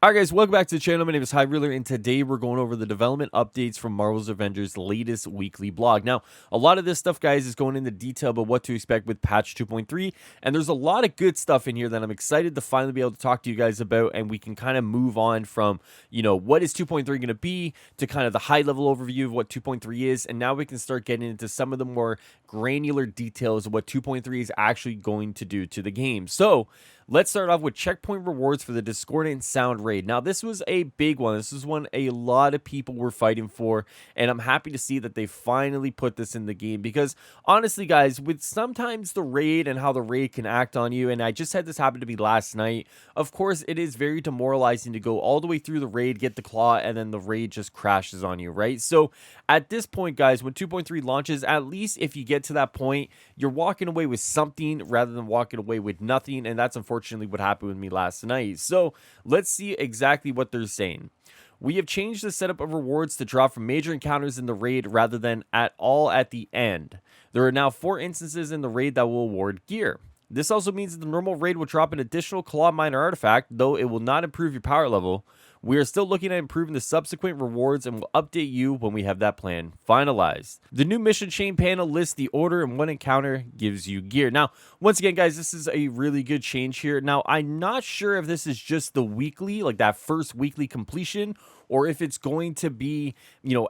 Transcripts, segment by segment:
Alright guys, welcome back to the channel. My name is Highruler, and today we're going over the development updates from Marvel's Avengers latest weekly blog. Now, a lot of this stuff, guys, is going into detail about what to expect with patch 2.3, and there's a lot of good stuff in here that I'm excited to finally be able to talk to you guys about, and we can kind of move on from, what is 2.3 going to be to kind of the high-level overview of what 2.3 is, and now we can start getting into some of the more granular details of what 2.3 is actually going to do to the game. So, let's start off with checkpoint rewards for the Discordant Sound raid. Now, this was a big one. This is one a lot of people were fighting for, and I'm happy to see that they finally put this in the game because, honestly, guys, with sometimes the raid and how the raid can act on you, and I just had this happen to me last night, of course, it is very demoralizing to go all the way through the raid, get the claw, and then the raid just crashes on you, right? So, at this point, guys, when 2.3 launches, at least if you get to that point, you're walking away with something rather than walking away with nothing, and that's unfortunately what happened with me last night. So let's see exactly what they're saying. We have changed the setup of rewards to drop from major encounters in the raid rather than at all at the end. There are now 4 instances in the raid that will award gear. This also means that the normal raid will drop an additional claw miner artifact, though it will not improve your power level. We are still looking at improving the subsequent rewards and will update you when we have that plan finalized. The new mission chain panel lists the order and one encounter gives you gear. Now, once again, guys, this is a really good change here. Now, I'm not sure if this is just the weekly, like that first weekly completion, or if it's going to be,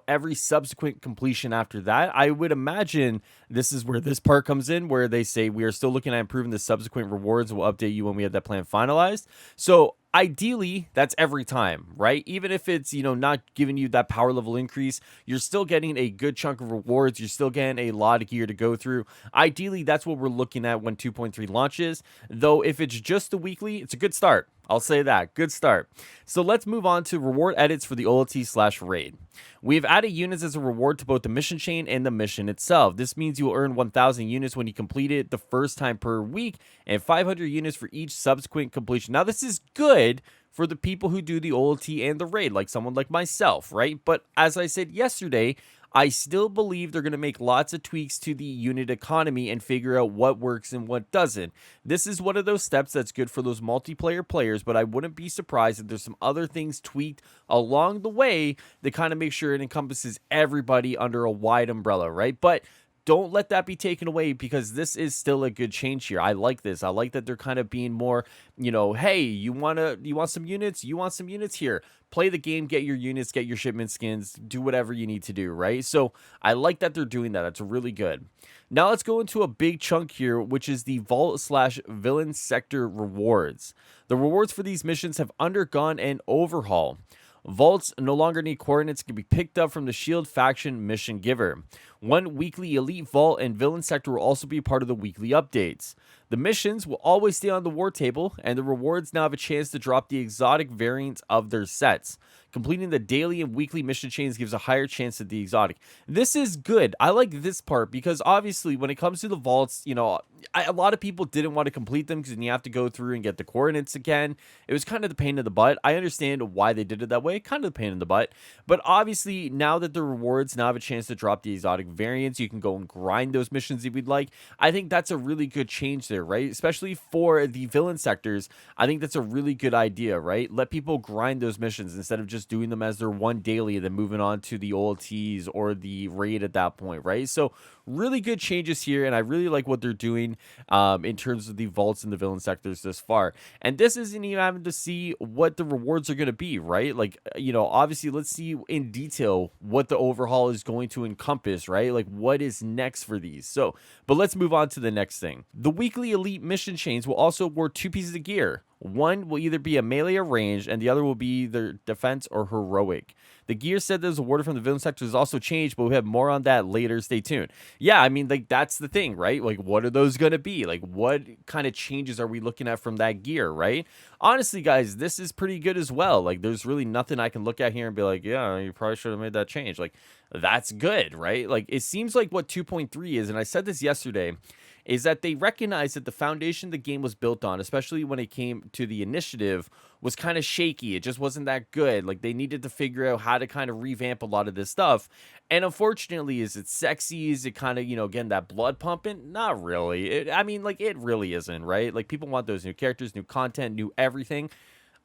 every subsequent completion after that. I would imagine this is where this part comes in, where they say we are still looking at improving the subsequent rewards. We'll update you when we have that plan finalized. So ideally, that's every time, right? Even if it's, not giving you that power level increase, you're still getting a good chunk of rewards. You're still getting a lot of gear to go through. Ideally, that's what we're looking at when 2.3 launches. Though, if it's just the weekly, it's a good start. I'll say that. Good start. So let's move on to reward edits for the OLT/raid. We've added units as a reward to both the mission chain and the mission itself. This means you will earn 1,000 units when you complete it the first time per week and 500 units for each subsequent completion. Now, this is good for the people who do the OLT and the raid, like someone like myself, right? But as I said yesterday, I still believe they're going to make lots of tweaks to the unit economy and figure out what works and what doesn't. This is one of those steps that's good for those multiplayer players, but I wouldn't be surprised if there's some other things tweaked along the way that kind of make sure it encompasses everybody under a wide umbrella, right? But don't let that be taken away because this is still a good change here. I like this. I like that they're kind of being more, hey, you want some units? You want some units here. Play the game, get your units, get your shipment skins, do whatever you need to do, right? So I like that they're doing that. It's really good. Now let's go into a big chunk here, which is the Vault/Villain Sector rewards. The rewards for these missions have undergone an overhaul. Vaults no longer need coordinates, can be picked up from the Shield faction mission giver. One weekly elite vault and villain sector will also be part of the weekly updates. The missions will always stay on the war table, and the rewards now have a chance to drop the exotic variants of their sets. Completing the daily and weekly mission chains gives a higher chance at the exotic. This is good. I like this part because obviously when it comes to the vaults, a lot of people didn't want to complete them because you have to go through and get the coordinates again. It was kind of the pain in the butt. I understand why they did it that way, kind of the pain in the butt. But obviously now that the rewards now have a chance to drop the exotic variants, you can go and grind those missions if you'd like. I think that's a really good change there, right? Especially for the villain sectors. I think that's a really good idea, right? Let people grind those missions instead of just doing them as their one daily and then moving on to the OLTs or the raid at that point, right? So really good changes here, and I really like what they're doing in terms of the vaults and the villain sectors this far. And this isn't even having to see what the rewards are going to be, right? Like, obviously, let's see in detail what the overhaul is going to encompass, right? Like, what is next for these? So, but let's move on to the next thing. The weekly elite mission chains will also award 2 pieces of gear. One will either be a melee or ranged, and the other will be either defense or heroic. The gear set that is awarded from the villain sector has also changed, but we have more on that later. Stay tuned. Yeah, I mean, like, that's the thing, right? Like, what are those going to be? Like, what kind of changes are we looking at from that gear, right? Honestly, guys, this is pretty good as well. Like, there's really nothing I can look at here and be like, yeah, you probably should have made that change. Like, that's good, right? Like, it seems like what 2.3 is, and I said this yesterday, is that they recognize that the foundation the game was built on, especially when it came to the initiative, was kind of shaky. It just wasn't that good. Like, they needed to figure out how to kind of revamp a lot of this stuff. And unfortunately, is it sexy? Is it kind of, again, that blood pumping? Not really. I mean, like, it really isn't, right? Like, people want those new characters, new content, new everything.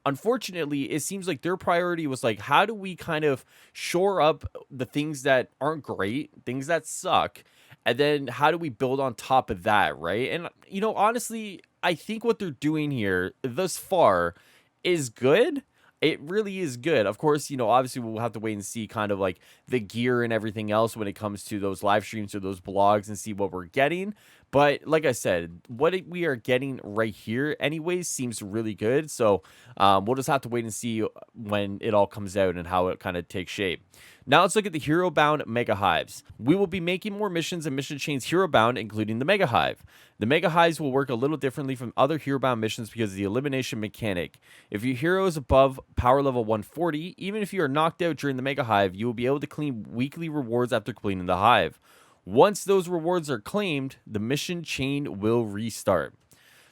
Unfortunately, it seems like their priority was like, how do we kind of shore up the things that aren't great, things that suck, and then how do we build on top of that, right? And honestly, I think what they're doing here thus far is good. It really is good. Of course, obviously we'll have to wait and see kind of like the gear and everything else when it comes to those live streams or those blogs and see what we're getting. But like I said, we are getting right here, anyways, seems really good. So we'll just have to wait and see when it all comes out and how it kind of takes shape. Now let's look at the Hero Bound Mega Hives. We will be making more missions and mission chains Hero Bound, including the Mega Hive. The Mega Hives will work a little differently from other Hero Bound missions because of the elimination mechanic. If your hero is above power level 140, even if you are knocked out during the Mega Hive, you will be able to claim weekly rewards after completing the Hive. Once those rewards are claimed, the mission chain will restart.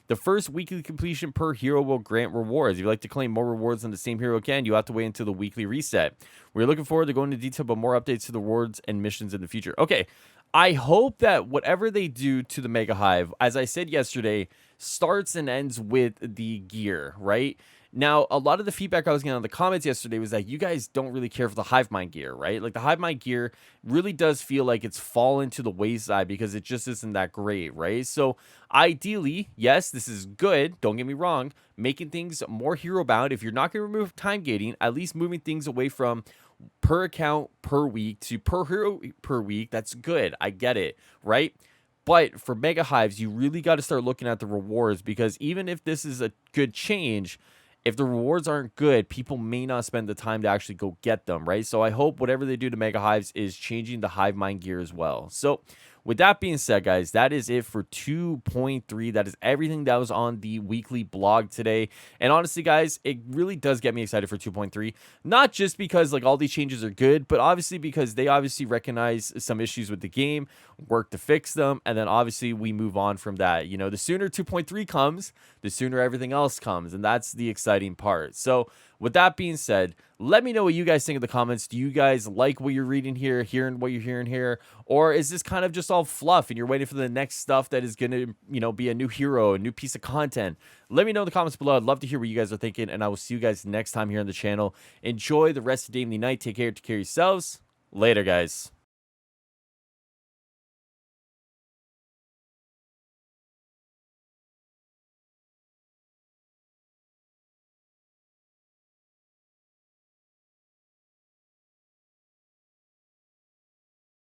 The first weekly completion per hero will grant rewards. If you'd like to claim more rewards than the same hero can, you have to wait until the weekly reset. We're looking forward to going into detail about more updates to the rewards and missions in the future. Okay, I hope that whatever they do to the Mega Hive, as I said yesterday, starts and ends with the gear, right? Now, a lot of the feedback I was getting on the comments yesterday was that you guys don't really care for the Hive Mind gear, right? Like the Hive Mind gear really does feel like it's fallen to the wayside because it just isn't that great, right? So ideally, yes, this is good. Don't get me wrong. Making things more hero bound. If you're not going to remove time gating, at least moving things away from per account per week to per hero per week. That's good. I get it, right? But for Mega Hives, you really got to start looking at the rewards because even if this is a good change, if the rewards aren't good, people may not spend the time to actually go get them, right? So I hope whatever they do to Mega Hives is changing the Hive Mind gear as well. So with that being said, guys, that is it for 2.3. That is everything that was on the weekly blog today. And honestly, guys, it really does get me excited for 2.3. Not just because like all these changes are good, but obviously because they obviously recognize some issues with the game, work to fix them, and then obviously we move on from that. The sooner 2.3 comes, the sooner everything else comes, and that's the exciting part. So with that being said, let me know what you guys think in the comments. Do you guys like what you're reading here, hearing what you're hearing here? Or is this kind of just all fluff and you're waiting for the next stuff that is going to, be a new hero, a new piece of content? Let me know in the comments below. I'd love to hear what you guys are thinking, and I will see you guys next time here on the channel. Enjoy the rest of the day and the night. Take care of yourselves. Later, guys.